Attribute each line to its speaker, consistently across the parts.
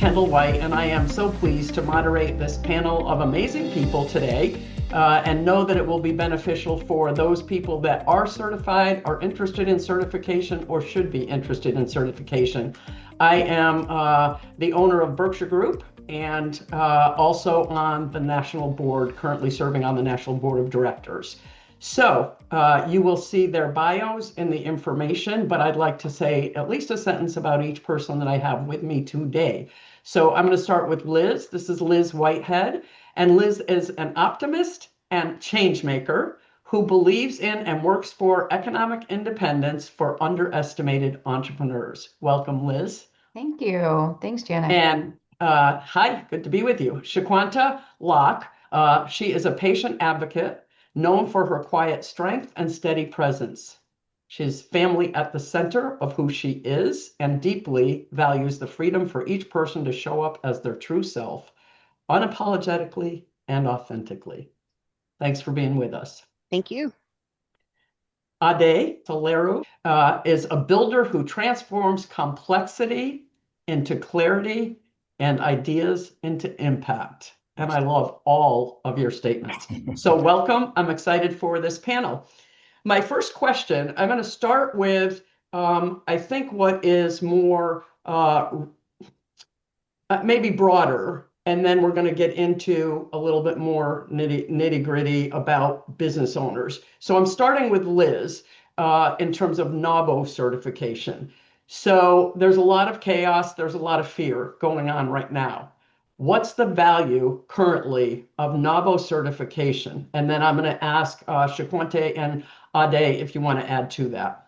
Speaker 1: Kendall White, and I am so pleased to moderate this panel of amazing people today and know that it will be beneficial for those people that are certified, are interested in certification, or should be interested in certification. I am the owner of Berkshire Group and also on the national board, currently serving on the national board of directors. So you will see their bios in the information, but I'd like to say at least a sentence about each person that I have with me today. So I'm going to start with Liz. This is Liz Whitehead, and Liz is an optimist and change maker who believes in and works for economic independence for underestimated entrepreneurs. Welcome, Liz.
Speaker 2: Thank you. Thanks, Janet.
Speaker 1: And hi, good to be with you. Shaquanta Locke, she is a patient advocate known for her quiet strength and steady presence. She's family at the center of who she is and deeply values the freedom for each person to show up as their true self, unapologetically and authentically. Thanks for being with us.
Speaker 3: Thank you.
Speaker 1: Ade Solaru is a builder who transforms complexity into clarity and ideas into impact. And I love all of your statements. So welcome. I'm excited for this panel. My first question, I'm going to start with, I think what is more, maybe broader, and then we're going to get into a little bit more nitty gritty about business owners. So I'm starting with Liz in terms of NAWBO certification. So there's a lot of chaos, there's a lot of fear going on right now. What's the value currently of NAWBO certification? And then I'm going to ask Shaquanta and Ade if you want to add to that.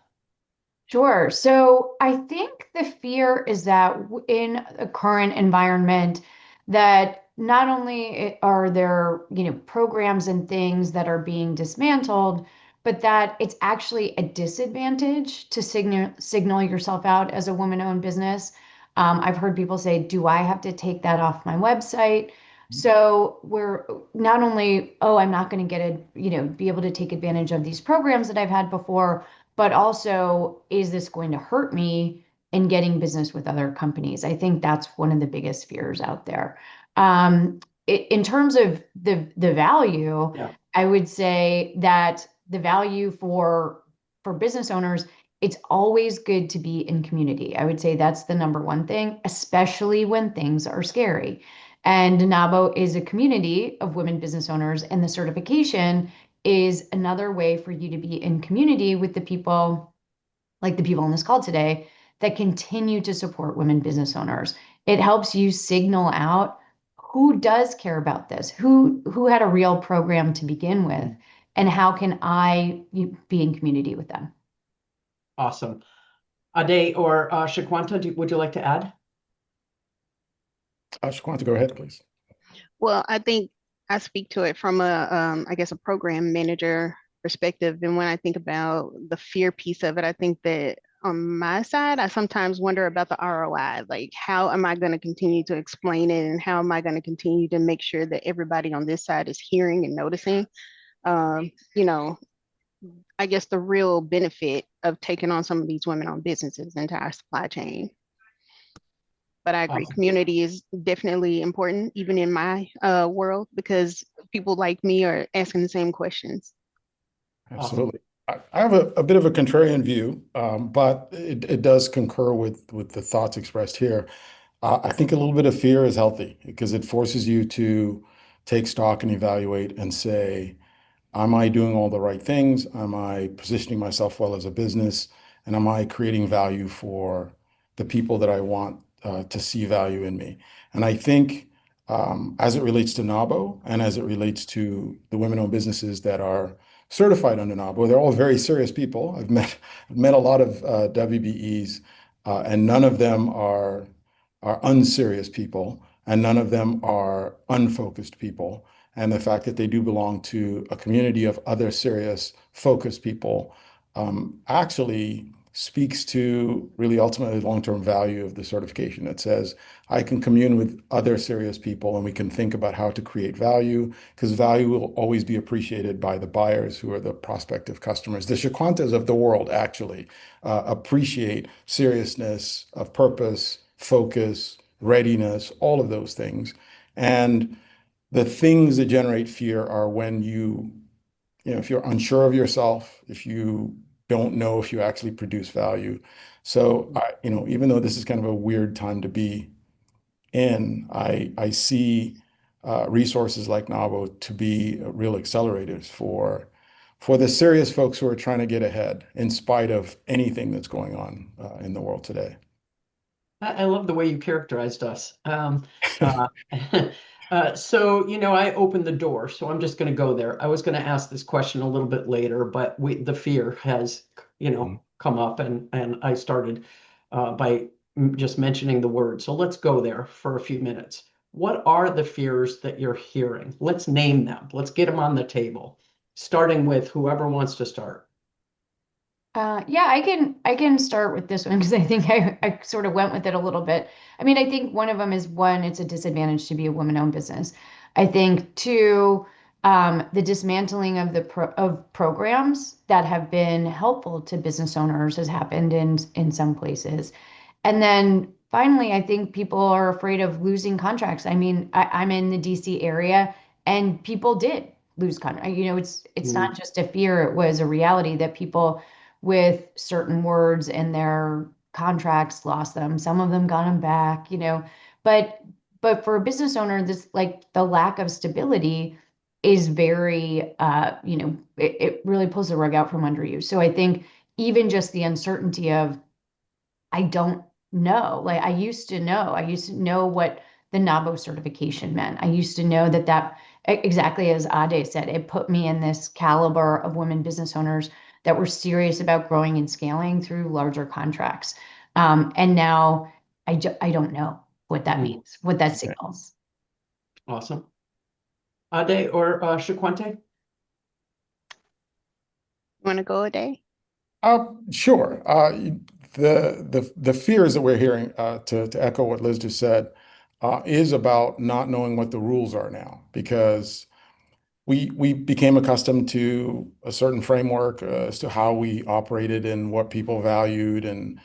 Speaker 2: Sure. So I think the fear is that in the current environment, that not only are there, programs and things that are being dismantled, but that it's actually a disadvantage to signal yourself out as a woman-owned business. I've heard people say, do I have to take that off my website? So we're not only, I'm not going to get be able to take advantage of these programs that I've had before, but also, is this going to hurt me in getting business with other companies? I think that's one of the biggest fears out there. In terms of the value, yeah. I would say that the value for business owners, it's always good to be in community. I would say that's the number one thing, especially when things are scary. And NAWBO is a community of women business owners, and the certification is another way for you to be in community with the people, like the people on this call today, that continue to support women business owners. It helps you signal out who does care about this, who had a real program to begin with, and how can I be in community with them.
Speaker 1: Awesome. Ade or Shaquanta, would you like to add?
Speaker 4: Shaquanta, go ahead, please.
Speaker 3: Well, I think I speak to it from a program manager perspective. And when I think about the fear piece of it, I think that on my side, I sometimes wonder about the ROI, like how am I going to continue to explain it, and how am I going to continue to make sure that everybody on this side is hearing and noticing, I guess the real benefit of taking on some of these women-owned businesses into our supply chain. But I agree, community is definitely important, even in my world, because people like me are asking the same questions.
Speaker 4: Absolutely. I have a bit of a contrarian view, but it does concur with the thoughts expressed here. I think a little bit of fear is healthy because it forces you to take stock and evaluate and say, am I doing all the right things? Am I positioning myself well as a business? And am I creating value for the people that I want to see value in me? And I think as it relates to NAWBO and as it relates to the women-owned businesses that are certified under NAWBO, they're all very serious people. I've met a lot of WBEs, and none of them are unserious people, and none of them are unfocused people. And the fact that they do belong to a community of other serious, focused people actually speaks to really ultimately long-term value of the certification that says, I can commune with other serious people and we can think about how to create value, because value will always be appreciated by the buyers who are the prospective customers. The Shaquantas of the world actually appreciate seriousness of purpose, focus, readiness, all of those things. And the things that generate fear are when if you're unsure of yourself, if you don't know if you actually produce value. So, even though this is kind of a weird time to be in, I see resources like NAWBO to be real accelerators for the serious folks who are trying to get ahead in spite of anything that's going on in the world today.
Speaker 1: I love the way you characterized us. Uh, so, I opened the door, so I'm just going to go there. I was going to ask this question a little bit later, but the fear has, come up, and I started by just mentioning the word. So let's go there for a few minutes. What are the fears that you're hearing? Let's name them. Let's get them on the table, starting with whoever wants to start.
Speaker 2: Yeah, I can start with this one because I think I sort of went with it a little bit. I mean, I think one of them is one, it's a disadvantage to be a woman-owned business. I think two, the dismantling of of programs that have been helpful to business owners has happened in some places. And then finally, I think people are afraid of losing contracts. I mean, I'm in the DC area and people did lose contracts. It's not just a fear, it was a reality that people with certain words in their contracts lost them. Some of them got them back. But for a business owner, this like the lack of stability is very it really pulls the rug out from under you. So I think even just the uncertainty of I don't know. Like I used to know what the NAWBO certification meant. I used to know that exactly as Ade said, it put me in this caliber of women business owners that were serious about growing and scaling through larger contracts. And now I don't know what that means, what that signals.
Speaker 1: Awesome. Ade or Shaquante?
Speaker 3: Want to go a day?
Speaker 4: Sure. The fears that we're hearing, to echo what Liz just said, is about not knowing what the rules are now, because we became accustomed to a certain framework as to how we operated and what people valued and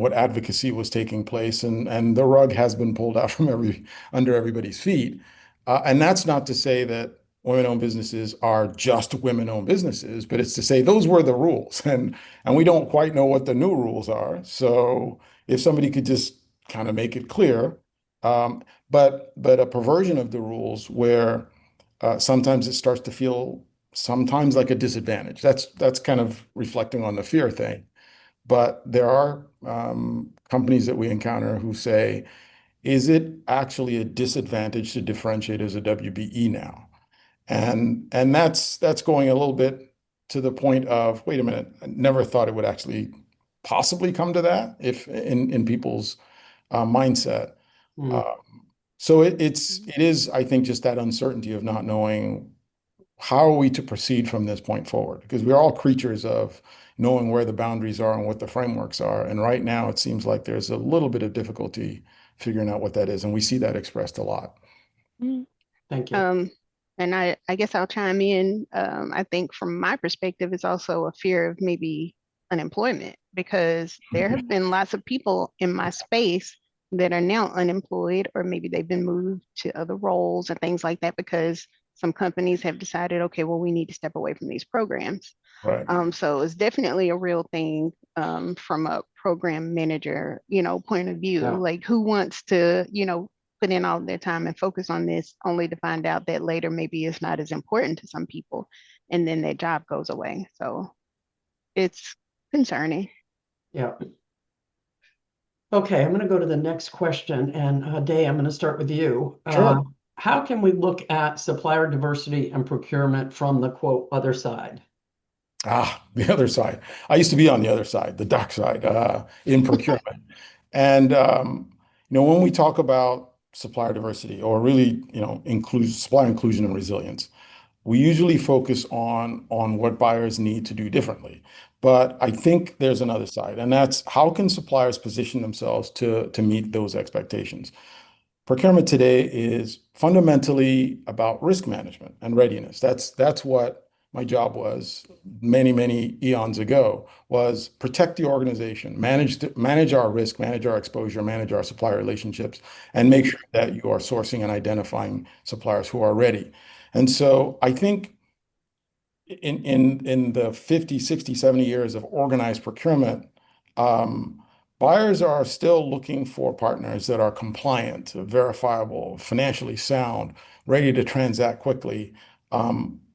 Speaker 4: what advocacy was taking place, and the rug has been pulled out from under everybody's feet. And that's not to say that women-owned businesses are just women-owned businesses, but it's to say those were the rules, and we don't quite know what the new rules are. So if somebody could just kind of make it clear, but a perversion of the rules where sometimes it starts to feel sometimes like a disadvantage. That's kind of reflecting on the fear thing. But there are companies that we encounter who say, is it actually a disadvantage to differentiate as a WBE now? And that's going a little bit to the point of, wait a minute, I never thought it would actually possibly come to that if in people's mindset. So it is, I think, just that uncertainty of not knowing how are we to proceed from this point forward, because we're all creatures of knowing where the boundaries are and what the frameworks are. And right now, it seems like there's a little bit of difficulty figuring out what that is, and we see that expressed a lot.
Speaker 1: Thank you.
Speaker 3: And I guess I'll chime in. I think from my perspective, it's also a fear of maybe unemployment, because there have been lots of people in my space that are now unemployed, or maybe they've been moved to other roles and things like that because some companies have decided, okay, well, we need to step away from these programs.
Speaker 4: Right.
Speaker 3: So it's definitely a real thing from a program manager, point of view.
Speaker 1: Yeah.
Speaker 3: Like, who wants to, put in all their time and focus on this only to find out that later maybe it's not as important to some people, and then their job goes away. So it's concerning.
Speaker 1: Yeah. Okay, I'm going to go to the next question, and Day, I'm going to start with you.
Speaker 4: Sure.
Speaker 1: How can we look at supplier diversity and procurement from the quote other side?
Speaker 4: The other side. I used to be on the other side, the dark side, in procurement. And when we talk about supplier diversity, or really, supplier inclusion and resilience, we usually focus on what buyers need to do differently. But I think there's another side, and that's how can suppliers position themselves to meet those expectations. Procurement today is fundamentally about risk management and readiness. That's what my job was many, many eons ago was protect the organization, manage our risk, manage our exposure, manage our supplier relationships, and make sure that you are sourcing and identifying suppliers who are ready. And so I think in the 50, 60, 70 years of organized procurement, buyers are still looking for partners that are compliant, verifiable, financially sound, ready to transact quickly.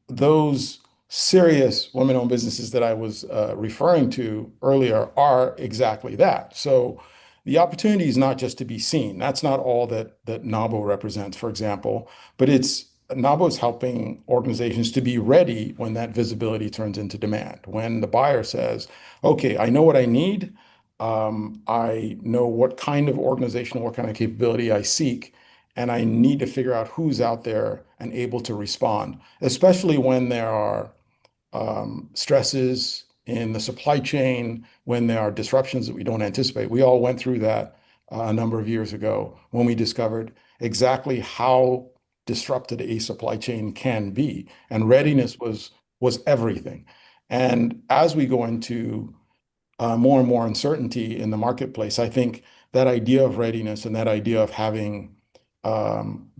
Speaker 4: Those serious women-owned businesses that I was referring to earlier are exactly that. So the opportunity is not just to be seen. That's not all that NAWBO represents, for example, but NAWBO is helping organizations to be ready when that visibility turns into demand. When the buyer says, okay, I know what I need. I know what kind of organization, what kind of capability I seek, and I need to figure out who's out there and able to respond, especially when there are stresses in the supply chain, when there are disruptions that we don't anticipate. We all went through that a number of years ago when we discovered exactly how disrupted a supply chain can be. And readiness was everything. And as we go into more and more uncertainty in the marketplace, I think that idea of readiness and that idea of having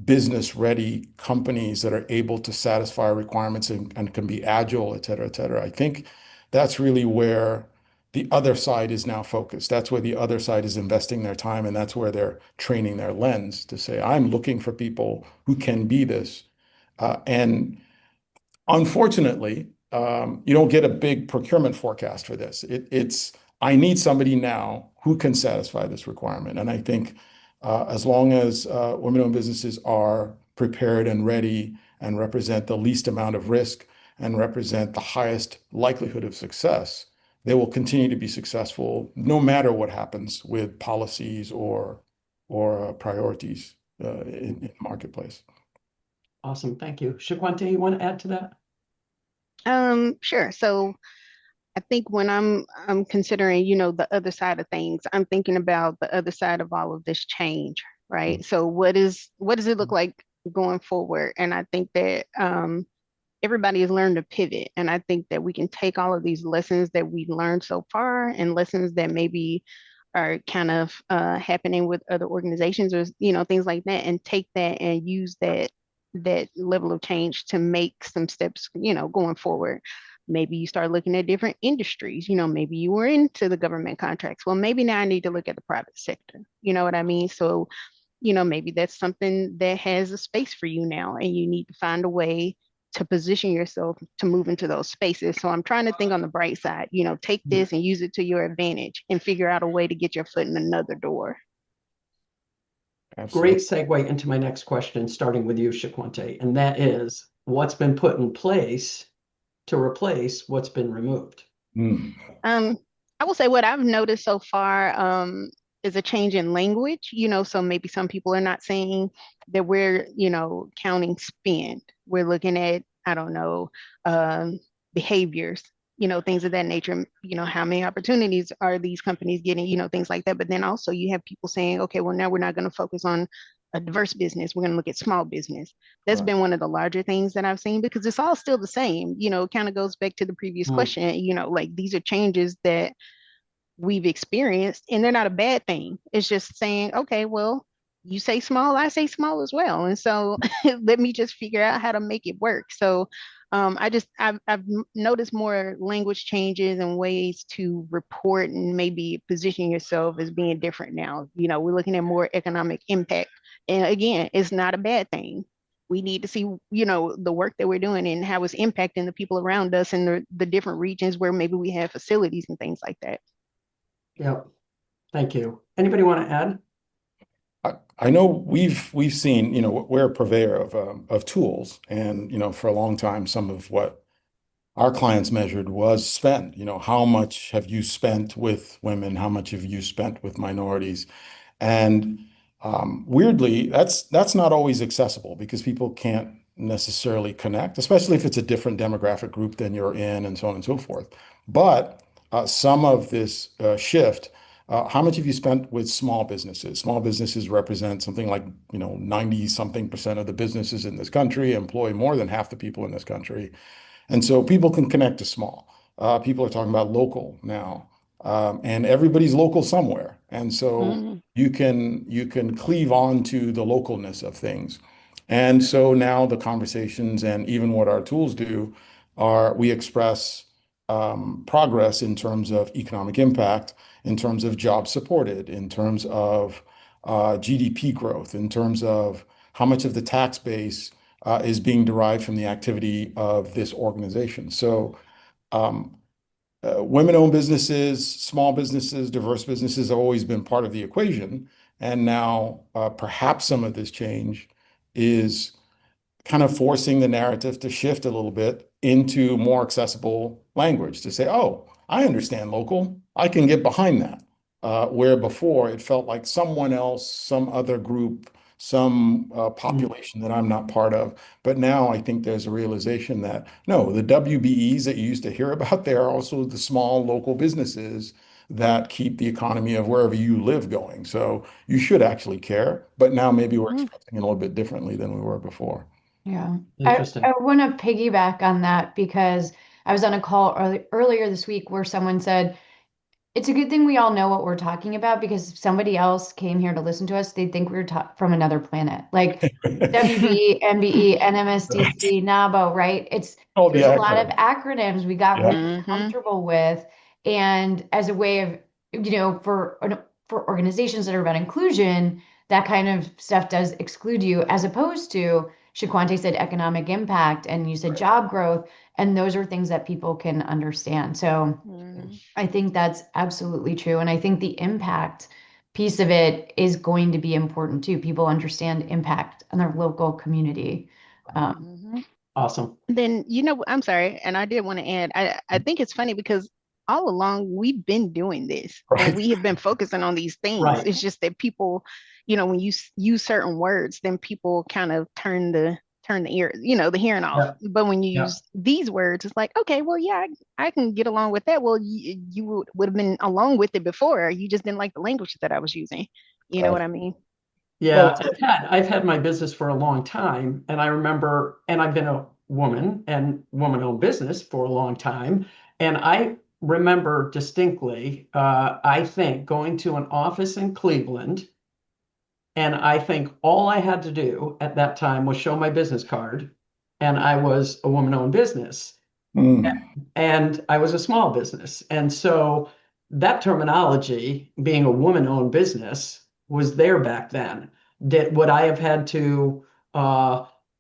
Speaker 4: business-ready companies that are able to satisfy requirements and can be agile, et cetera, I think that's really where the other side is now focused. That's where the other side is investing their time, and that's where they're training their lens to say, I'm looking for people who can be this. And unfortunately, you don't get a big procurement forecast for this. It's, I need somebody now who can satisfy this requirement. And I think as long as women-owned businesses are prepared and ready and represent the least amount of risk and represent the highest likelihood of success, they will continue to be successful no matter what happens with policies or priorities in the marketplace.
Speaker 1: Awesome, thank you. Shaquanta, you want to add to that?
Speaker 3: Sure. So I think when I'm considering, the other side of things, I'm thinking about the other side of all of this change, right? So what does it look like going forward? And I think that everybody has learned to pivot. And I think that we can take all of these lessons that we've learned so far and lessons that maybe are kind of happening with other organizations or things like that, and take that and use that level of change to make some steps going forward. Maybe you start looking at different industries. Maybe you were into the government contracts. Well, maybe now I need to look at the private sector. You know what I mean? So maybe that's something that has a space for you now, and you need to find a way to position yourself to move into those spaces. So I'm trying to think on the bright side, take this and use it to your advantage and figure out a way to get your foot in another door.
Speaker 1: Absolutely. Great segue into my next question, starting with you, Shaquanta, and that is, what's been put in place to replace what's been removed?
Speaker 3: I will say what I've noticed so far is a change in language, so maybe some people are not saying that we're, counting spend. We're looking at, I don't know, behaviors, things of that nature, how many opportunities are these companies getting, things like that. But then also you have people saying, okay, well, now we're not going to focus on a diverse business. We're going to look at small business. That's been one of the larger things that I've seen, because it's all still the same, it kind of goes back to the previous question, like these are changes that we've experienced, and they're not a bad thing. It's just saying, okay, well, you say small, I say small as well. And so let me just figure out how to make it work. So I've noticed more language changes and ways to report and maybe position yourself as being different now. We're looking at more economic impact. And again, it's not a bad thing. We need to see, the work that we're doing and how it's impacting the people around us in the different regions where maybe we have facilities and things like that.
Speaker 1: Yep. Thank you. Anybody want to add?
Speaker 4: I know we've seen, we're a purveyor of tools, and for a long time, some of what our clients measured was spend. How much have you spent with women? How much have you spent with minorities? And weirdly, that's not always accessible because people can't necessarily connect, especially if it's a different demographic group than you're in, and so on and so forth. But some of this shift. How much have you spent with small businesses? Small businesses represent something like 90-something% of the businesses in this country, employ more than half the people in this country. And so people can connect to small. People are talking about local now, and everybody's local somewhere. And so
Speaker 3: Mm,
Speaker 4: you can cleave on to the localness of things. And so now the conversations and even what our tools do are we express progress in terms of economic impact, in terms of jobs supported, in terms of GDP growth, in terms of how much of the tax base is being derived from the activity of this organization. So um, women-owned businesses, small businesses, diverse businesses have always been part of the equation. And now perhaps some of this change is kind of forcing the narrative to shift a little bit into more accessible language to say, oh, I understand local. I can get behind that. Where before it felt like someone else, some other group, some population that I'm not part of. But now I think there's a realization that no, the WBEs that you used to hear about, they are also the small local businesses that keep the economy of wherever you live going. So you should actually care. But now maybe we're
Speaker 3: mm,
Speaker 4: expressing it a little bit differently than we were before.
Speaker 2: Yeah. I
Speaker 1: Interesting.
Speaker 2: want to piggyback on that because I was on a call earlier this week where someone said, it's a good thing we all know what we're talking about because if somebody else came here to listen to us, they'd think we were from another planet. Like WB, MBE,
Speaker 4: Right.
Speaker 2: NMSDC, NAWBO, right?
Speaker 4: All the
Speaker 2: There's a lot of
Speaker 4: acronyms.
Speaker 2: acronyms we got
Speaker 4: Yeah.
Speaker 2: really
Speaker 3: mhm,
Speaker 2: comfortable with. And as a way of, for organizations that are about inclusion, that kind of stuff does exclude you, as opposed to Shaquante said economic impact and you said
Speaker 4: Right.
Speaker 2: job growth. And those are things that people can understand. So
Speaker 3: mm,
Speaker 2: I think that's absolutely true. And I think the impact piece of it is going to be important too. People understand impact on their local community. Um,
Speaker 3: mhm.
Speaker 1: Awesome.
Speaker 3: Then, I'm sorry, and I did want to add, I think it's funny because all along we've been doing this and
Speaker 4: Right.
Speaker 3: we have been focusing on these things.
Speaker 1: Right.
Speaker 3: It's just that people, when you use certain words, then people kind of turn the ear, the hearing off.
Speaker 1: Yeah.
Speaker 3: But when you
Speaker 1: Yeah.
Speaker 3: use these words, it's like, okay, well, yeah, I can get along with that. Well, you would have been along with it before. You just didn't like the language that I was using. You know what I
Speaker 4: Right.
Speaker 3: mean?
Speaker 1: Yeah,
Speaker 4: Well,
Speaker 1: I've had my business for a long time, and I remember, and I've been a woman and woman-owned business for a long time, and I remember distinctly, I think going to an office in Cleveland, and I think all I had to do at that time was show my business card, and I was a woman-owned business.
Speaker 4: mm,
Speaker 1: And I was a small business. And so that terminology, being a woman-owned business, was there back then. Would I have had to,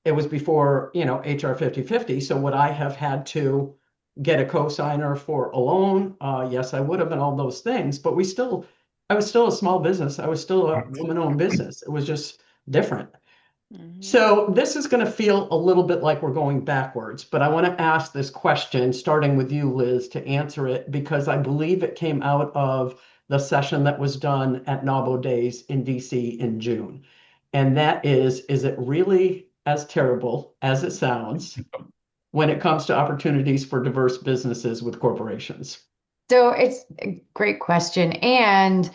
Speaker 1: it was before, HR 50/50. So would I have had to get a cosigner for a loan? Yes, I would have, and all those things. But I was still a small business. I was still a
Speaker 4: right.
Speaker 1: woman-owned business. It was just different.
Speaker 3: Hmm.
Speaker 1: So this is going to feel a little bit like we're going backwards, but I want to ask this question, starting with you, Liz, to answer it, because I believe it came out of the session that was done at NAWBO Days in DC in June. And that is it really as terrible as it sounds when it comes to opportunities for diverse businesses with corporations?
Speaker 2: so it's a great question. And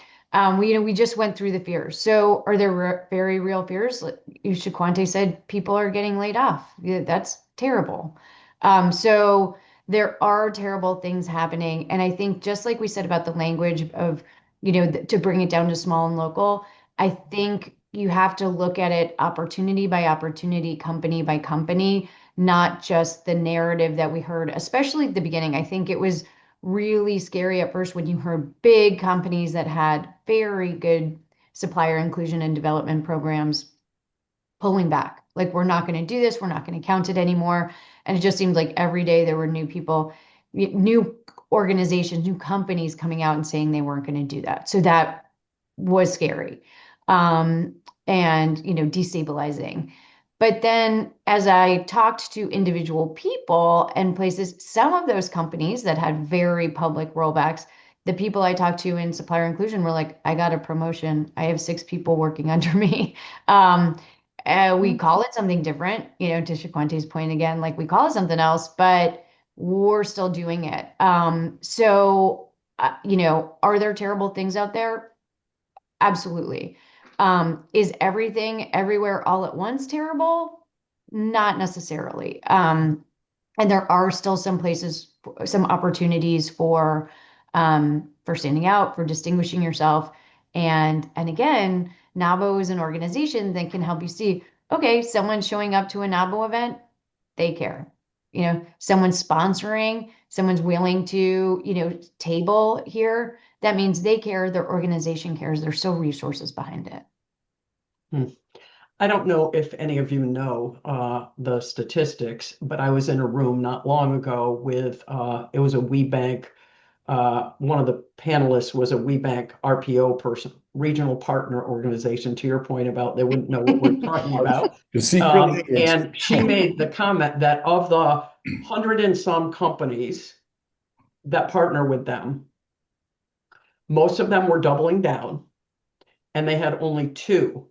Speaker 2: we just went through the fears. So are there very real fears? Like Shaquante said, people are getting laid off. Yeah, that's terrible. So there are terrible things happening. And I think just like we said about the language of, to bring it down to small and local, I think you have to look at it opportunity by opportunity, company by company, not just the narrative that we heard, especially at the beginning. I think it was really scary at first when you heard big companies that had very good supplier inclusion and development programs pulling back. Like, we're not going to do this, we're not going to count it anymore. And it just seemed like every day there were new people, new organizations, new companies coming out and saying they weren't going to do that. So that was scary. Um, and destabilizing. But then as I talked to individual people and places, some of those companies that had very public rollbacks, the people I talked to in supplier inclusion were like, I got a promotion. I have 6 people working under me. Um, we call it something different, to Shaquante's point again, like we call it something else, but we're still doing it. Are there terrible things out there? Absolutely. Is everything everywhere all at once terrible? Not necessarily. And there are still some places, some opportunities for standing out, for distinguishing yourself. And again, NAWBO is an organization that can help you see, okay, someone showing up to a NAWBO event, they care. You know, someone's sponsoring, someone's willing to, table here. That means they care, their organization cares, there's still resources behind it.
Speaker 1: I don't know if any of you know the statistics, but I was in a room not long ago with, it was a WeBank. One of the panelists was a WeBank RPO person, regional partner organization, to your point about they wouldn't know what we're talking about.
Speaker 4: The secret language.
Speaker 1: And she made the comment that of the 100 and some companies that partner with them, most of them were doubling down, and they had only two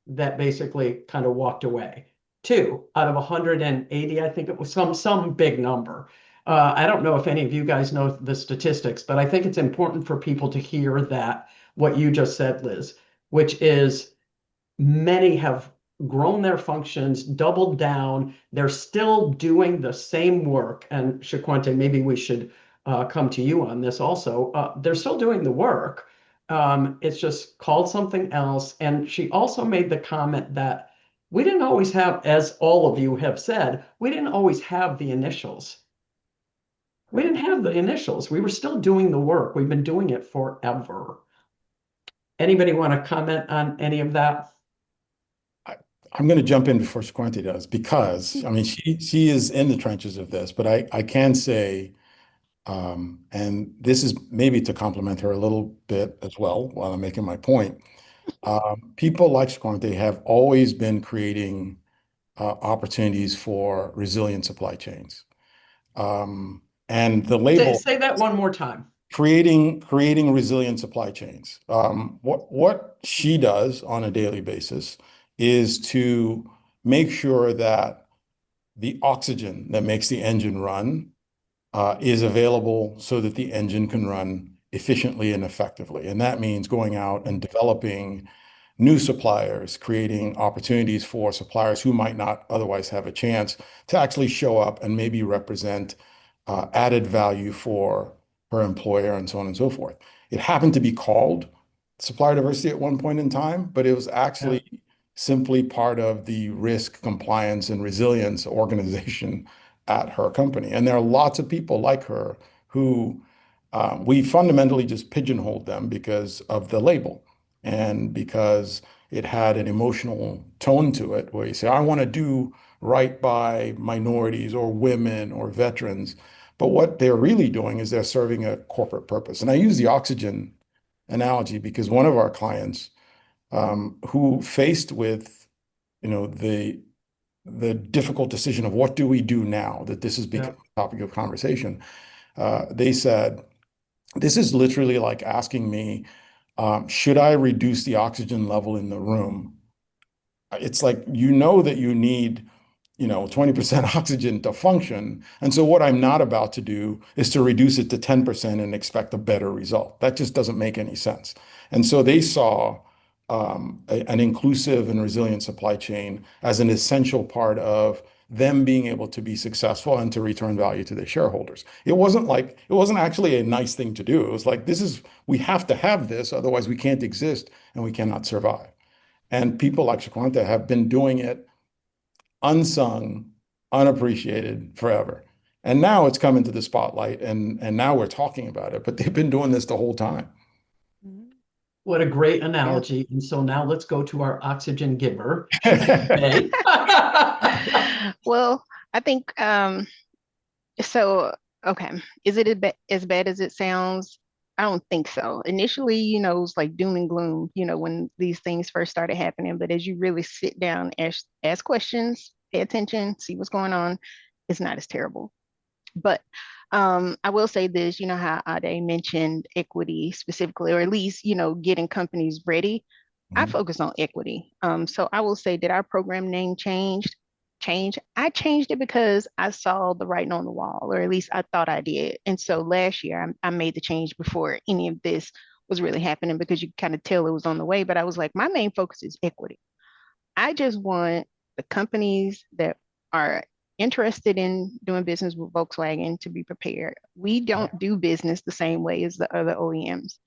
Speaker 1: that basically kind of walked away. Two out of 180, I think it was some big number. I don't know if any of you guys know the statistics, but I think it's important for people to hear that, what you just said, Liz, which is many have grown their functions, doubled down. They're still doing the same work. And Shaquanta, maybe we should come to you on this also. They're still doing the work. It's just called something else. And she also made the comment that we didn't always have, as all of you have said, we didn't always have the initials. We didn't have the initials. We were still doing the work. We've been doing it forever. Anybody want to comment on any of that?
Speaker 4: I'm going to jump in before Shaquanta does, because I mean she is in the trenches of this, but I can say, and this is maybe to compliment her a little bit as well while I'm making my point. People like Shaquanta have always been creating opportunities for resilient supply chains. And the label
Speaker 1: Say that one more time.
Speaker 4: creating resilient supply chains. What she does on a daily basis is to make sure that the oxygen that makes the engine run is available so that the engine can run efficiently and effectively. And that means going out and developing new suppliers, creating opportunities for suppliers who might not otherwise have a chance to actually show up and maybe represent added value for her employer and so on and so forth. It happened to be called supplier diversity at one point in time, but it was actually simply part of the risk, compliance, and resilience organization at her company. And there are lots of people like her who we fundamentally just pigeonholed them because of the label and because it had an emotional tone to it where you say, I want to do right by minorities or women or veterans. But what they're really doing is they're serving a corporate purpose. And I use the oxygen analogy because one of our clients who faced with, the difficult decision of what do we do now that this has become a topic of conversation, they said, this is literally like asking me, should I reduce the oxygen level in the room? It's like, that you need 20% oxygen to function. And so what I'm not about to do is to reduce it to 10% and expect a better result. That just doesn't make any sense. And so they saw an inclusive and resilient supply chain as an essential part of them being able to be successful and to return value to their shareholders. It wasn't actually a nice thing to do. It was like, we have to have this, otherwise we can't exist and we cannot survive. And people like Shaquanta have been doing it unsung, unappreciated forever. And now it's come into the spotlight and now we're talking about it, but they've been doing this the whole time.
Speaker 1: What a great analogy. And so now let's go to our oxygen giver.
Speaker 3: Well, I think, okay. Is it as bad as it sounds? I don't think so. Initially, it was like doom and gloom, when these things first started happening. But as you really sit down, ask questions, pay attention, see what's going on, it's not as terrible. But I will say this, how Ade mentioned equity specifically, or at least, getting companies ready. I focus on equity. So I will say, did our program name change? I changed it because I saw the writing on the wall, or at least I thought I did. And so last year I made the change before any of this was really happening, because you kind of tell it was on the way. But I was like, my main focus is equity. I just want the companies that are interested in doing business with Volkswagen, to be prepared. We don't do business the same way as the other OEMs.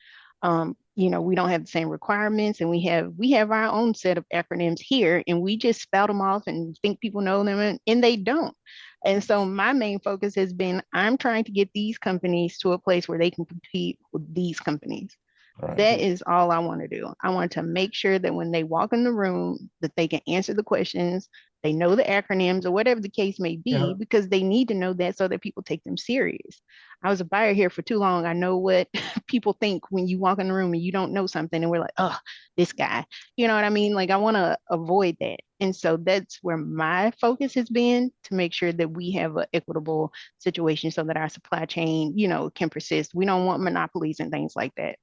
Speaker 3: We don't have the same requirements, and we have our own set of acronyms here, and we just spout them off and think people know them, and they don't. And so my main focus has been, I'm trying to get these companies to a place where they can compete with these companies.
Speaker 4: Right.
Speaker 3: That is all I want to do. I want to make sure that when they walk in the room, that they can answer the questions, they know the acronyms or whatever the case may be, because they need to know that so that people take them serious. I was a buyer here for too long. I know what people think when you walk in the room and you don't know something and we're like, oh, this guy, you know what I mean? Like, I want to avoid that. And so that's where my focus has been, to make sure that we have an equitable situation so that our supply chain, can persist. We don't want monopolies and things like that.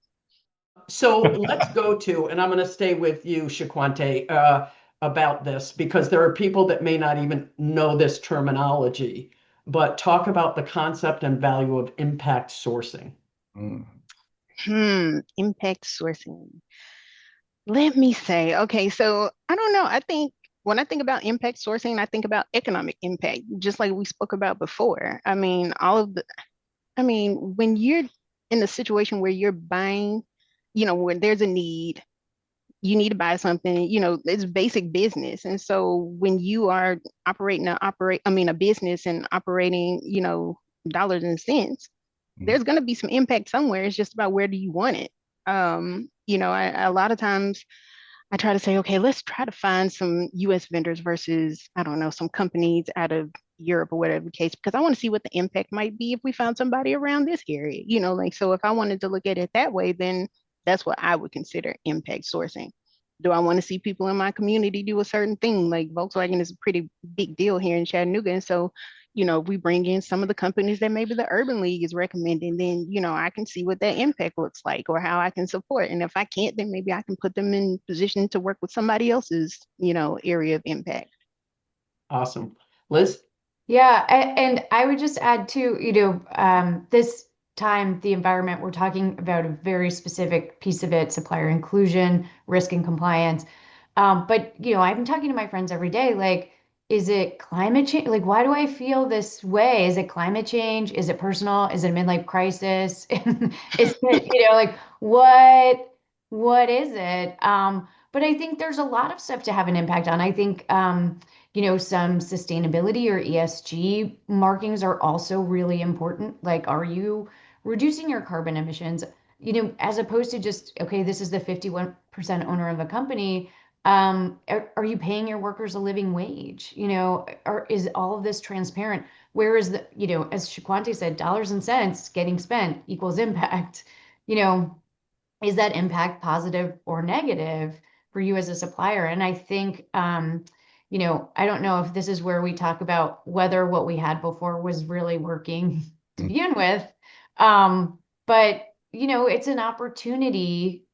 Speaker 1: So let's go to, and I'm going to stay with you, Shaquante, about this, because there are people that may not even know this terminology, but talk about the concept and value of impact sourcing.
Speaker 3: Impact sourcing. Let me say, okay, so I don't know. I think when I think about impact sourcing, I think about economic impact, just like we spoke about before. I mean, when you're in a situation where you're buying, when there's a need, you need to buy something, it's basic business. And so when you are operating a business and operating, dollars and cents, there's going to be some impact somewhere. It's just about where do you want it? A lot of times I try to say, okay, let's try to find some US vendors versus, I don't know, some companies out of Europe or whatever the case, because I want to see what the impact might be if we found somebody around this area, so if I wanted to look at it that way, then that's what I would consider impact sourcing. Do I want to see people in my community do a certain thing? Like Volkswagen is a pretty big deal here in Chattanooga. And so, if we bring in some of the companies that maybe the Urban League is recommending, then, I can see what that impact looks like or how I can support. And if I can't, then maybe I can put them in position to work with somebody else's, area of impact.
Speaker 1: Awesome. Liz?
Speaker 2: Yeah, and I would just add too, this time, the environment, we're talking about a very specific piece of it, supplier inclusion, risk and compliance. But, I've been talking to my friends every day, like, is it climate change? Like, why do I feel this way? Is it climate change? Is it personal? Is it a midlife crisis? Is it, like, what is it? But I think there's a lot of stuff to have an impact on. I think, some sustainability or ESG markings are also really important. Like, are you reducing your carbon emissions, as opposed to just, okay, this is the 51% owner of a company. Are you paying your workers a living wage? Or is all of this transparent? Where is the, as Shaquante said, dollars and cents getting spent equals impact. Is that impact positive or negative for you as a supplier? And I think, I don't know if this is where we talk about whether what we had before was really working to begin with. But, it's an opportunity,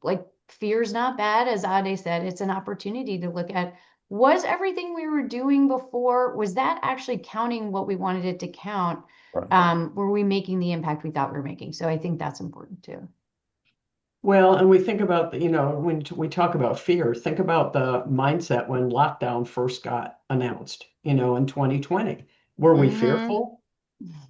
Speaker 2: like fear's not bad, as Ade said, it's an opportunity to look at, was everything we were doing before, was that actually counting what we wanted it to count?
Speaker 4: Right.
Speaker 2: Were we making the impact we thought we were making? So I think that's important too.
Speaker 1: Well, and we think about, when we talk about fear, think about the mindset when lockdown first got announced, in 2020. Were we fearful?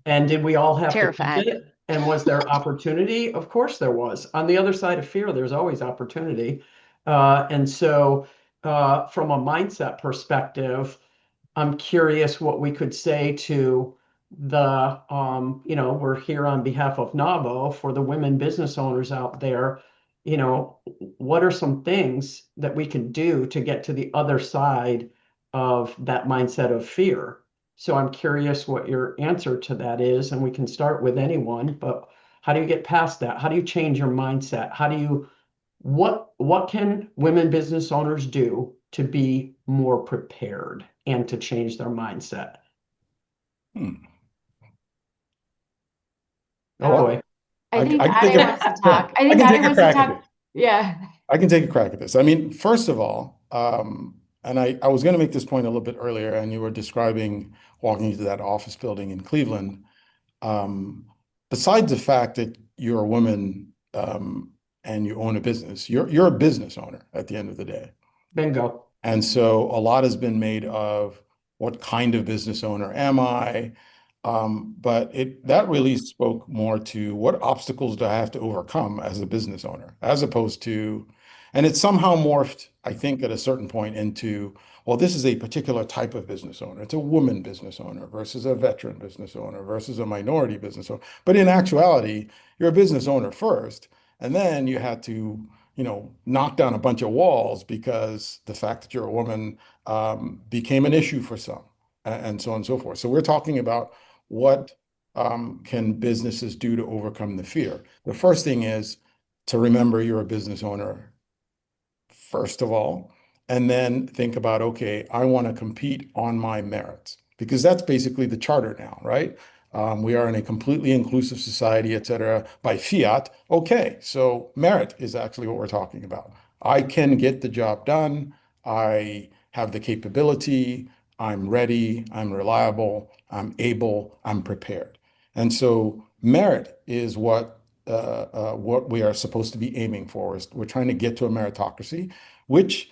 Speaker 1: And did we all have
Speaker 3: Terrified.
Speaker 1: to pivot? And was there opportunity? Of course there was. On the other side of fear, there's always opportunity. And so from a mindset perspective, I'm curious what we could say to the, we're here on behalf of NAWBO for the women business owners out there. What are some things that we can do to get to the other side of that mindset of fear? So I'm curious what your answer to that is, and we can start with anyone, but how do you get past that? How do you change your mindset? What can women business owners do to be more prepared and to change their mindset? Oh boy.
Speaker 2: I think
Speaker 4: can
Speaker 2: Ade
Speaker 4: take
Speaker 2: wants to talk. I
Speaker 4: I
Speaker 2: think
Speaker 4: can
Speaker 2: Ade
Speaker 4: take a
Speaker 2: wants to
Speaker 4: crack at
Speaker 2: talk.
Speaker 4: this.
Speaker 2: Yeah.
Speaker 4: I can take a crack at this. I mean, first of all, and I was going to make this point a little bit earlier, and you were describing walking into that office building in Cleveland. Besides the fact that you're a woman and you own a business, you're a business owner at the end of the day.
Speaker 1: Bingo.
Speaker 4: And so a lot has been made of what kind of business owner am I? But that really spoke more to what obstacles do I have to overcome as a business owner, as opposed to, and it somehow morphed, I think, at a certain point into, well, this is a particular type of business owner. It's a woman business owner versus a veteran business owner versus a minority business owner. But in actuality, you're a business owner first, and then you had to, knock down a bunch of walls because the fact that you're a woman became an issue for some, and so on and so forth. So we're talking about what can businesses do to overcome the fear? The first thing is to remember you're a business owner, first of all, and then think about, okay, I want to compete on my merits, because that's basically the charter now, right? We are in a completely inclusive society, et cetera, by fiat. Okay, so merit is actually what we're talking about. I can get the job done. I have the capability. I'm ready. I'm reliable. I'm able. I'm prepared. And so merit is what we are supposed to be aiming for. Is we're trying to get to a meritocracy, which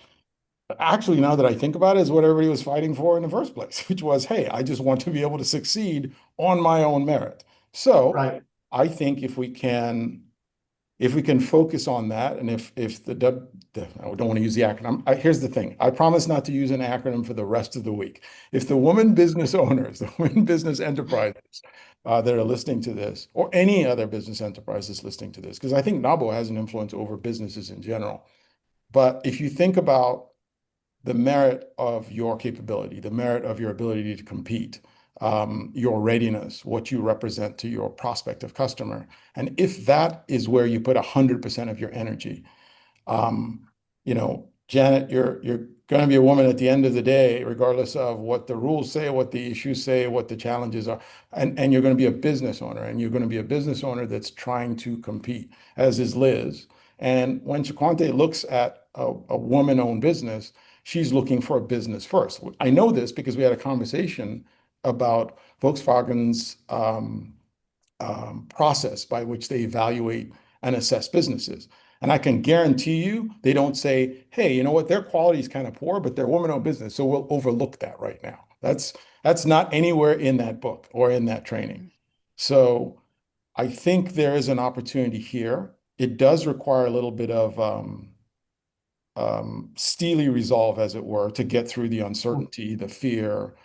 Speaker 4: actually, now that I think about it, is what everybody was fighting for in the first place, which was, hey, I just want to be able to succeed on my own merit. So
Speaker 1: Right.
Speaker 4: I think if we can focus on that, and if I don't want to use the acronym. Here's the thing. I promise not to use an acronym for the rest of the week. If the women business owners, the women business enterprises that are listening to this, or any other business enterprises listening to this, because I think NAWBO has an influence over businesses in general. But if you think about the merit of your capability, the merit of your ability to compete, your readiness, what you represent to your prospective customer. And if that is where you put 100% of your energy, Janet, you're going to be a woman at the end of the day, regardless of what the rules say, what the issues say, what the challenges are. And you're going to be a business owner, and you're going to be a business owner that's trying to compete, as is Liz. And when Shaquanta looks at a woman-owned business, she's looking for a business first. I know this because we had a conversation about Volkswagen's process by which they evaluate and assess businesses. And I can guarantee you, they don't say, hey, you know what, their quality is kind of poor, but they're woman-owned business, so we'll overlook that right now. That's not anywhere in that book or in that training. So I think there is an opportunity here. It does require a little bit of steely resolve, as it were, to get through the uncertainty, the fear,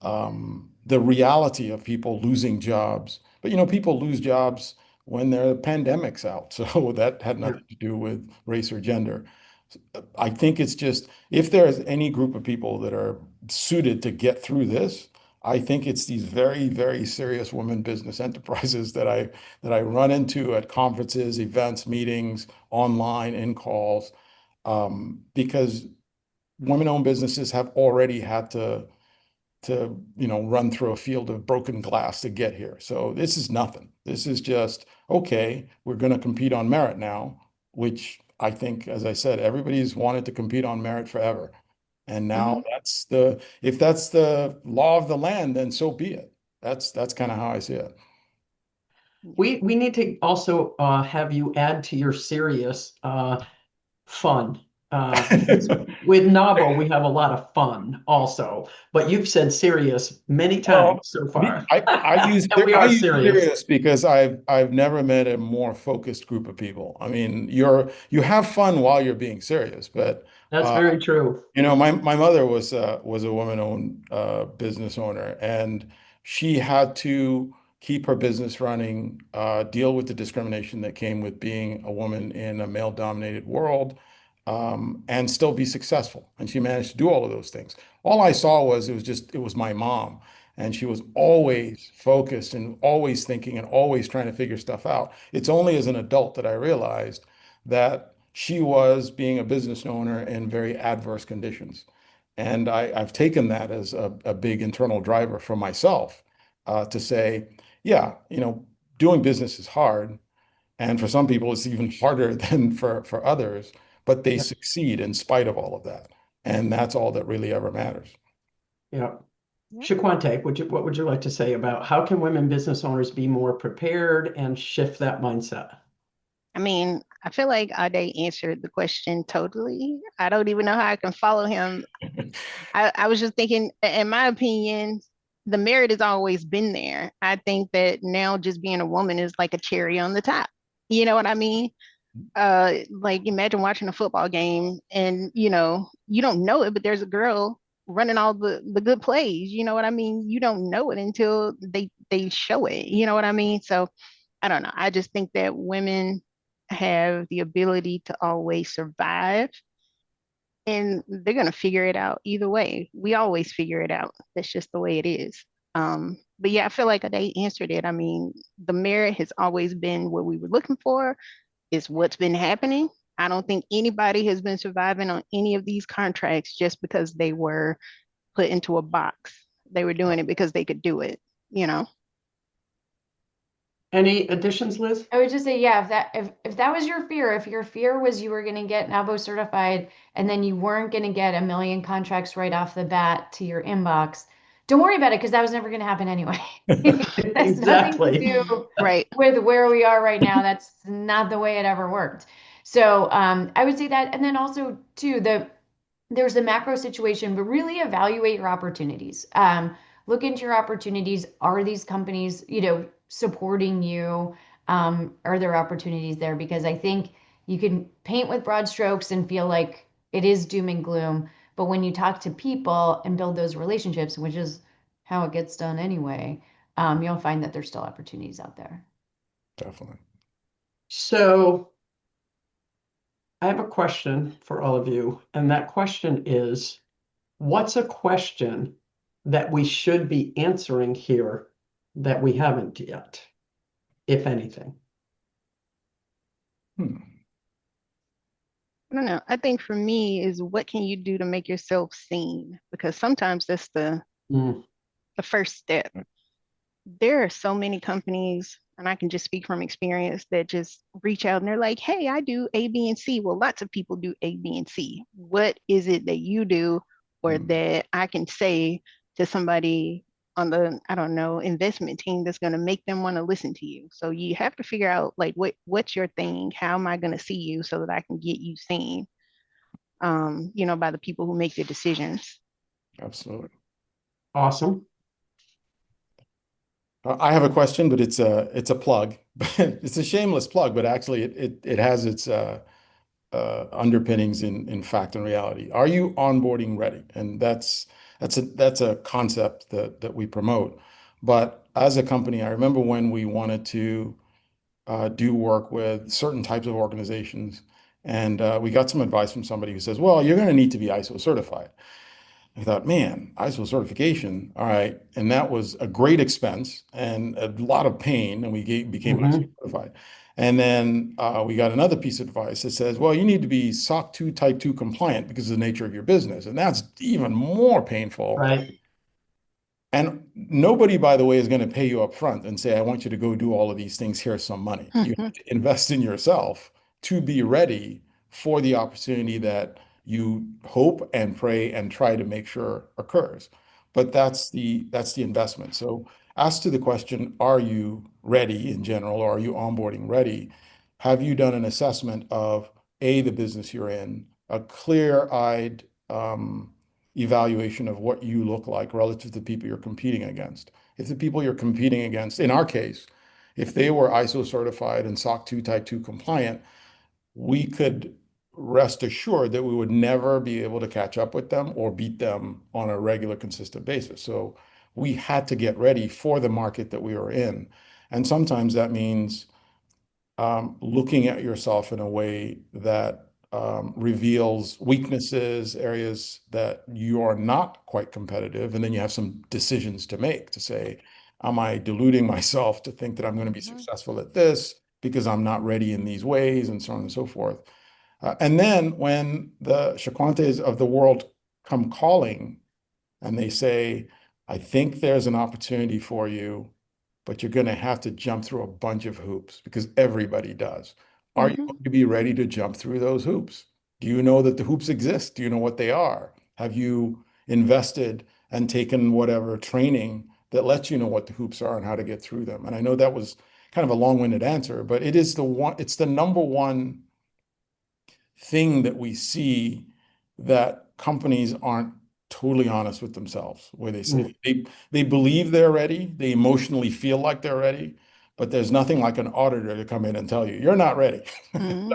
Speaker 4: the reality of people losing jobs. But people lose jobs when there are pandemics out. So that had nothing to do with race or gender. I think it's just, if there's any group of people that are suited to get through this, I think it's these very, very serious women business enterprises that I run into at conferences, events, meetings, online, in calls, because women-owned businesses have already had to run through a field of broken glass to get here. So this is nothing. This is just, okay, we're going to compete on merit now, which I think, as I said, everybody's wanted to compete on merit forever. And now if that's the law of the land, then so be it. That's kind of how I see it.
Speaker 1: We need to also have you add to your serious fun. With NAWBO, we have a lot of fun also, but you've said serious many times so far.
Speaker 4: I use
Speaker 1: And we are serious.
Speaker 4: serious because I've never met a more focused group of people. I mean, you have fun while you're being serious, but
Speaker 1: That's very true.
Speaker 4: my mother was a woman-owned business owner, and she had to keep her business running, deal with the discrimination that came with being a woman in a male-dominated world, and still be successful. And she managed to do all of those things. All I saw was it was my mom, and she was always focused and always thinking and always trying to figure stuff out. It's only as an adult that I realized that she was being a business owner in very adverse conditions. And I've taken that as a big internal driver for myself, to say, yeah, doing business is hard. And for some people, it's even harder than for others, but they succeed in spite of all of that. And that's all that really ever matters.
Speaker 1: Yeah. Shaquante, what would you like to say about how can women business owners be more prepared and shift that mindset?
Speaker 3: I mean, I feel like Ade answered the question totally. I don't even know how I can follow him. I was just thinking, in my opinion, the merit has always been there. I think that now just being a woman is like a cherry on the top. You know what I mean? Like imagine watching a football game and you don't know it, but there's a girl running all the good plays. You know what I mean? You don't know it until they show it. You know what I mean? So I don't know. I just think that women have the ability to always survive and they're going to figure it out either way. We always figure it out. That's just the way it is. But yeah, I feel like they answered it. I mean, the merit has always been what we were looking for, is what's been happening. I don't think anybody has been surviving on any of these contracts just because they were put into a box. They were doing it because they could do it, you know?
Speaker 1: Any additions, Liz?
Speaker 2: I would just say, yeah, if that was your fear, if your fear was you were going to get NAWBO certified and then you weren't going to get a million contracts right off the bat to your inbox, don't worry about it because that was never going to happen anyway. It has nothing to
Speaker 1: Exactly.
Speaker 2: do
Speaker 3: Right.
Speaker 2: with where we are right now. That's not the way it ever worked. So I would say that, and then also too, there's a macro situation, but really evaluate your opportunities. Look into your opportunities. Are these companies, supporting you? Are there opportunities there? Because I think you can paint with broad strokes and feel like it is doom and gloom. But when you talk to people and build those relationships, which is how it gets done anyway, you'll find that there's still opportunities out there.
Speaker 4: Definitely.
Speaker 1: So I have a question for all of you, and that question is, what's a question that we should be answering here that we haven't yet, if anything?
Speaker 3: I don't know. I think for me is what can you do to make yourself seen? Because sometimes that's the first step. There are so many companies, and I can just speak from experience, that just reach out and they're like, hey, I do A, B, and C. Well, lots of people do A, B, and C. What is it that you do or that I can say to somebody on the, I don't know, investment team that's going to make them want to listen to you? So you have to figure out like what's your thing? How am I going to see you so that I can get you seen, by the people who make the decisions.
Speaker 4: Absolutely.
Speaker 1: Awesome.
Speaker 4: I have a question, but it's a plug. It's a shameless plug, but actually it has its underpinnings in fact and reality. Are you onboarding ready? And that's a concept that we promote. But as a company, I remember when we wanted to do work with certain types of organizations, and we got some advice from somebody who says, "Well, you're going to need to be ISO certified." I thought, man, ISO certification, all right. And that was a great expense and a lot of pain, and we became ISO certified. And then we got another piece of advice that says, well, you need to be SOC 2 Type 2 compliant because of the nature of your business. And that's even more painful.
Speaker 1: Right.
Speaker 4: And nobody, by the way, is going to pay you up front and say, I want you to go do all of these things. Here's some money. You have to invest in yourself to be ready for the opportunity that you hope and pray and try to make sure occurs. But that's the investment. So as to the question, are you ready in general, or are you onboarding ready? Have you done an assessment of the business you're in, a clear-eyed evaluation of what you look like relative to the people you're competing against? If the people you're competing against, in our case, if they were ISO certified and SOC 2 Type 2 compliant, we could rest assured that we would never be able to catch up with them or beat them on a regular, consistent basis. So we had to get ready for the market that we were in. And sometimes that means looking at yourself in a way that reveals weaknesses, areas that you are not quite competitive, and then you have some decisions to make to say, am I deluding myself to think that I'm going to be successful at this because I'm not ready in these ways, and so on and so forth. And then when the Shaquantas of the world come calling and they say, I think there's an opportunity for you, but you're going to have to jump through a bunch of hoops because everybody does. Are you going to be ready to jump through those hoops? Do you know that the hoops exist? Do you know what they are? Have you invested and taken whatever training that lets you know what the hoops are and how to get through them? And I know that was kind of a long-winded answer, but it's the number one thing that we see that companies aren't totally honest with themselves, where they say they believe they're ready, they emotionally feel like they're ready, but there's nothing like an auditor to come in and tell you, you're not ready.
Speaker 3: Mhm.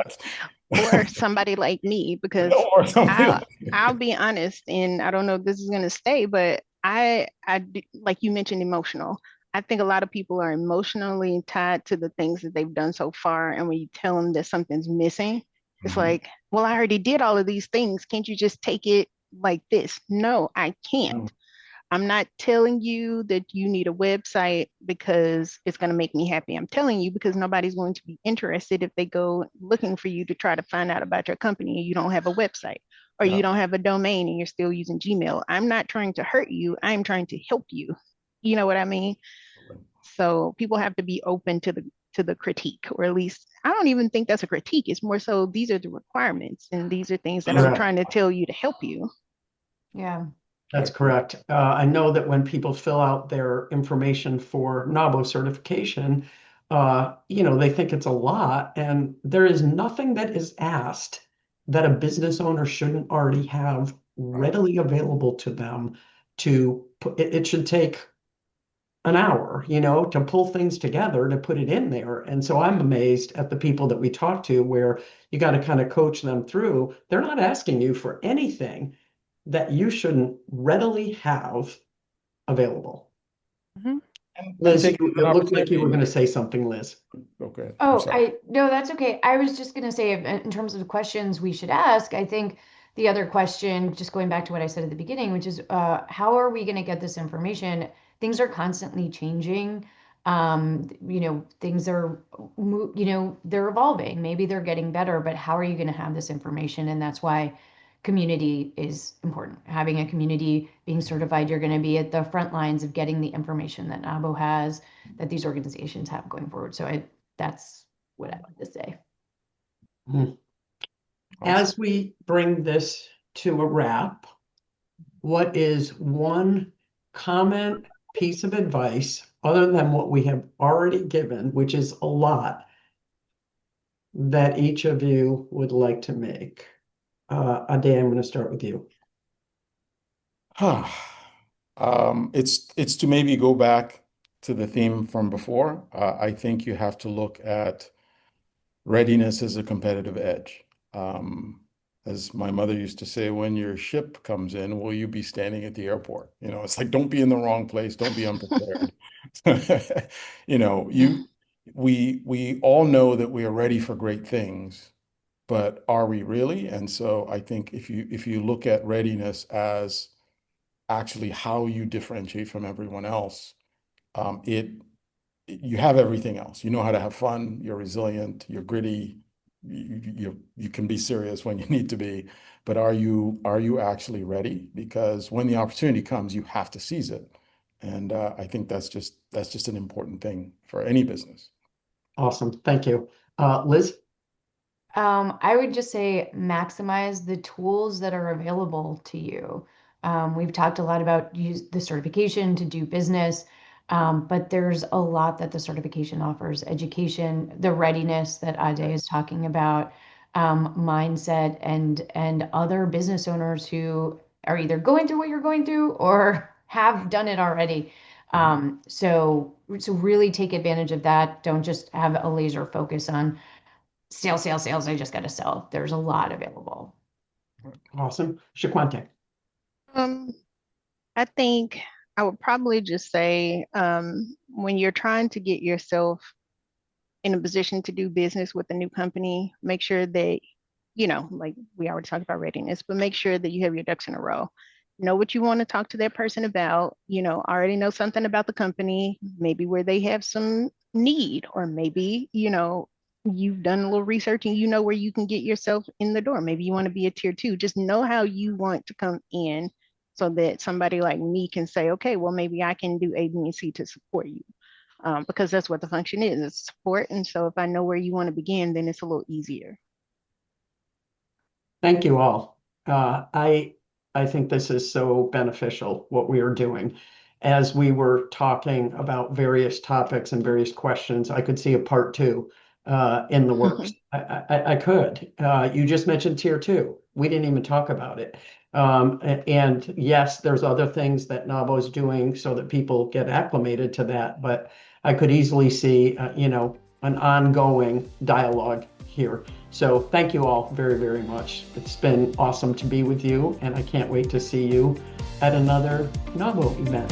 Speaker 3: Or somebody like me, because
Speaker 4: Or something
Speaker 3: I'll
Speaker 4: like that.
Speaker 3: I'll be honest, and I don't know if this is gonna stay, but like you mentioned, emotional. I think a lot of people are emotionally tied to the things that they've done so far, and when you tell them that something's missing, it's
Speaker 4: Mhm.
Speaker 3: like, well, I already did all of these things. Can't you just take it like this? No, I can't.
Speaker 4: No.
Speaker 3: I'm not telling you that you need a website because it's going to make me happy. I'm telling you because nobody's going to be interested if they go looking for you to try to find out about your company and you don't have a website or
Speaker 4: Yeah.
Speaker 3: you don't have a domain and you're still using Gmail. I'm not trying to hurt you. I'm trying to help you. You know what I mean? So people have to be open to the critique, or at least I don't even think that's a critique. It's more so these are the requirements and these are things that I'm
Speaker 1: Correct.
Speaker 3: trying to tell you to help you.
Speaker 2: Yeah.
Speaker 1: That's correct. I know that when people fill out their information for NAWBO certification, they think it's a lot, and there is nothing that is asked that a business owner shouldn't already have
Speaker 4: Right.
Speaker 1: readily available to them to put. It should take an hour, to pull things together to put it in there. And so I'm amazed at the people that we talk to where you got to kind of coach them through. They're not asking you for anything that you shouldn't readily have available.
Speaker 3: Mhm.
Speaker 4: And
Speaker 1: Liz,
Speaker 4: take
Speaker 1: it
Speaker 4: an
Speaker 1: looked like you were
Speaker 4: opportunity.
Speaker 1: going to say something, Liz.
Speaker 4: Okay, I'm
Speaker 2: Oh,
Speaker 4: sorry.
Speaker 2: no, that's okay. I was just going to say, in terms of the questions we should ask, I think the other question, just going back to what I said at the beginning, which is, how are we going to get this information? Things are constantly changing. Things are, they're evolving. Maybe they're getting better, but how are you going to have this information? And that's why community is important. Having a community, being certified, you're going to be at the front lines of getting the information that NAWBO has, that these organizations have going forward. So that's what I want to say.
Speaker 1: Mhm.
Speaker 4: Awesome.
Speaker 1: As we bring this to a wrap, what is one comment, piece of advice, other than what we have already given, which is a lot, that each of you would like to make? Ade, I'm going to start with you.
Speaker 4: It's to maybe go back to the theme from before. I think you have to look at readiness as a competitive edge. As my mother used to say, when your ship comes in, will you be standing at the airport? It's like, don't be in the wrong place, don't be unprepared. You know, you we all know that we are ready for great things, but are we really? And so I think if you look at readiness as actually how you differentiate from everyone else, it you have everything else. You know how to have fun, you're resilient, you're gritty, you can be serious when you need to be, but are you actually ready? Because when the opportunity comes, you have to seize it. And I think that's just an important thing for any business.
Speaker 1: Awesome. Thank you. Liz?
Speaker 2: I would just say maximize the tools that are available to you. We've talked a lot about use the certification to do business, but there's a lot that the certification offers: education, the readiness that Ade is talking about, mindset, and other business owners who are either going through what you're going through or have done it already. So really take advantage of that. Don't just have a laser focus on sales, sales, sales. I just got to sell. There's a lot available.
Speaker 1: Awesome. Shaquanta?
Speaker 3: Um, I think I would probably just say when you're trying to get yourself in a position to do business with a new company, make sure that, like we already talked about readiness, but make sure that you have your ducks in a row. Know what you want to talk to that person about, already know something about the company, maybe where they have some need, or maybe, you've done a little research and you know where you can get yourself in the door. Maybe you want to be a tier two. Just know how you want to come in so that somebody like me can say, okay, well, maybe I can do A, B, and C to support you. Because that's what the function is, it's support. And so if I know where you want to begin, then it's a little easier.
Speaker 1: Thank you all. I think this is so beneficial, what we are doing. as we were talking about various topics and various questions, I could see a part two in the works. I could. You just mentioned tier two. We didn't even talk about it. And yes, there's other things that NAWBO is doing so that people get acclimated to that, but I could easily see, an ongoing dialogue here. So thank you all very, very much. It's been awesome to be with you, and I can't wait to see you at another NAWBO event.